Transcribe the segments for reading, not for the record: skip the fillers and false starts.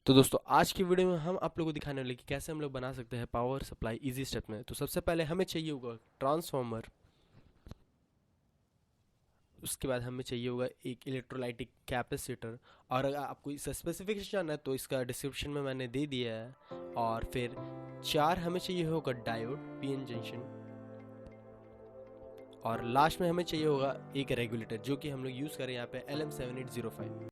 तो दोस्तों आज की वीडियो में हम आप लोगों को दिखाने वाले कि कैसे हम लोग बना सकते हैं पावर सप्लाई इजी स्टेप में। तो सबसे पहले हमें चाहिए होगा ट्रांसफार्मर। उसके बाद हमें चाहिए होगा एक इलेक्ट्रोलाइटिक कैपेसिटर। और अगर आपको इसका स्पेसिफिकेशन है तो इसका डिस्क्रिप्शन में मैंने दे दिया है। और फिर चार हमें चाहिए होगा डायोड पीएन जंक्शन। और लास्ट में हमें चाहिए होगा एक रेगुलेटर जो कि हम लोग यूज़ करें यहाँ पे LM7805।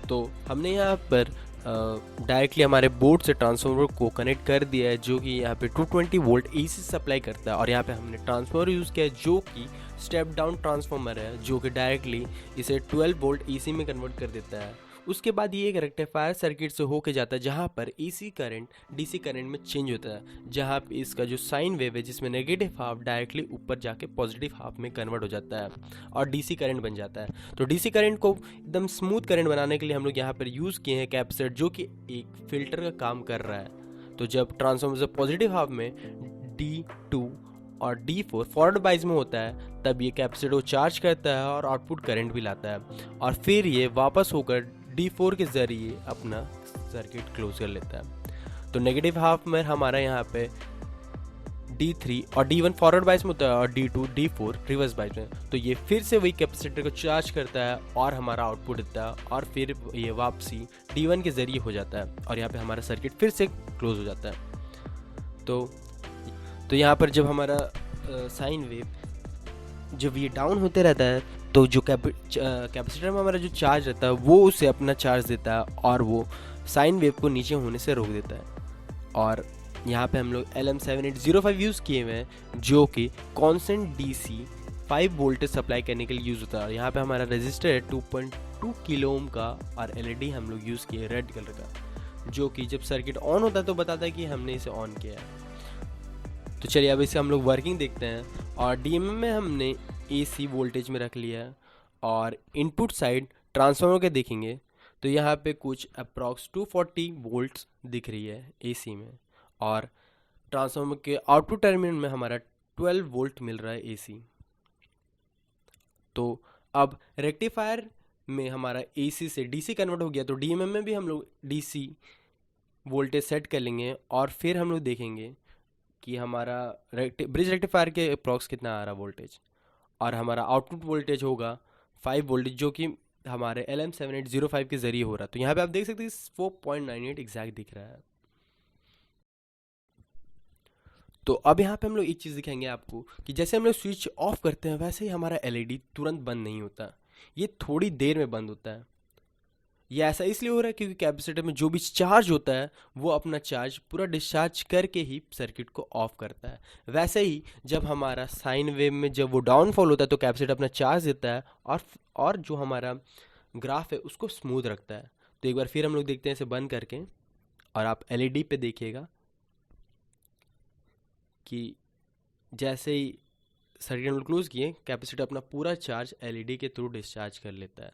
तो हमने यहाँ पर डायरेक्टली हमारे बोर्ड से ट्रांसफार्मर को कनेक्ट कर दिया है जो कि यहाँ पे 220 वोल्ट एसी सप्लाई करता है। और यहाँ पे हमने ट्रांसफार्मर यूज़ किया है जो कि स्टेप डाउन ट्रांसफार्मर है जो कि डायरेक्टली इसे 12 वोल्ट एसी में कन्वर्ट कर देता है। उसके बाद ये एक रेक्टिफायर सर्किट से होके जाता है जहाँ पर एसी करंट डीसी करंट में चेंज होता है, जहाँ पे इसका जो साइन वेव है जिसमें नेगेटिव हाफ डायरेक्टली ऊपर जाके पॉजिटिव हाफ में कन्वर्ट हो जाता है और डीसी करंट बन जाता है। तो डीसी करंट को एकदम स्मूथ करंट बनाने के लिए हम लोग यहाँ पर यूज़ किए हैं कैपेसिटर जो कि एक फिल्टर का काम कर रहा है। तो जब ट्रांसफार्मर पॉजिटिव हाफ में D2 और D4 फॉरवर्ड बाइज में होता है तब ये कैपेसिटर को चार्ज करता है और आउटपुट करंट भी लाता है। और फिर ये वापस होकर D4 के ज़रिए अपना सर्किट क्लोज कर लेता है। तो नेगेटिव हाफ में हमारा यहाँ पे D3 और D1 फॉरवर्ड बाइस में होता है और D2 D4 रिवर्स बाइस में। तो ये फिर से वही कैपेसिटर को चार्ज करता है और हमारा आउटपुट देता है और फिर ये वापसी D1 के ज़रिए हो जाता है और यहाँ पे हमारा सर्किट फिर से क्लोज हो जाता है। तो यहाँ पर जब हमारा साइन वेव जब ये डाउन होते रहता है तो जो कैपेसिटर में हमारा जो चार्ज रहता है वो उसे अपना चार्ज देता है और वो साइन वेव को नीचे होने से रोक देता है। और यहाँ पे हम लोग LM7805 यूज़ किए हुए हैं जो कि कॉन्स्टेंट DC 5 वोल्टेज सप्लाई करने के लिए यूज़ होता है। और यहाँ पे हमारा रजिस्टर है 2.2 किलो ओम का और LED हम लोग यूज़ किए रेड कलर का जो कि जब सर्किट ऑन होता है तो बताता है कि हमने इसे ऑन किया है। तो चलिए अब इसे हम लोग वर्किंग देखते हैं। और DMM में हमने AC वोल्टेज में रख लिया है और इनपुट साइड ट्रांसफार्मर के देखेंगे तो यहाँ पे कुछ अप्रॉक्स 240 वोल्ट्स दिख रही है AC में। और ट्रांसफार्मर के आउटपुट टर्मिनल में हमारा 12 वोल्ट मिल रहा है AC। तो अब रेक्टिफायर में हमारा AC से DC कन्वर्ट हो गया तो DMM में भी हम लोग DC वोल्टेज सेट कर लेंगे और फिर हम लोग देखेंगे कि हमारा ब्रिज रेक्टिफायर के अप्रॉक्स कितना आ रहा वोल्टेज। और हमारा आउटपुट वोल्टेज होगा 5 वोल्टेज जो कि हमारे LM7805 के ज़रिए हो रहा है। तो यहाँ पे आप देख सकते हैं 4.98 एग्जैक्ट दिख रहा है। तो अब यहाँ पे हम लोग एक चीज़ दिखाएंगे आपको कि जैसे हम लोग स्विच ऑफ करते हैं वैसे ही हमारा LED तुरंत बंद नहीं होता, ये थोड़ी देर में बंद होता है। ये ऐसा इसलिए हो रहा है क्योंकि कैपेसिटर में जो भी चार्ज होता है वो अपना चार्ज पूरा डिस्चार्ज करके ही सर्किट को ऑफ करता है। वैसे ही जब हमारा साइन वेव में जब वो डाउनफॉल होता है तो कैपेसिटर अपना चार्ज देता है और जो हमारा ग्राफ है उसको स्मूथ रखता है। तो एक बार फिर हम लोग देखते हैं इसे बंद करके और आप LED पे देखिएगा कि जैसे ही सर्किट हम क्लोज किए कैपेसिटर अपना पूरा चार्ज LED के थ्रू डिस्चार्ज कर लेता है।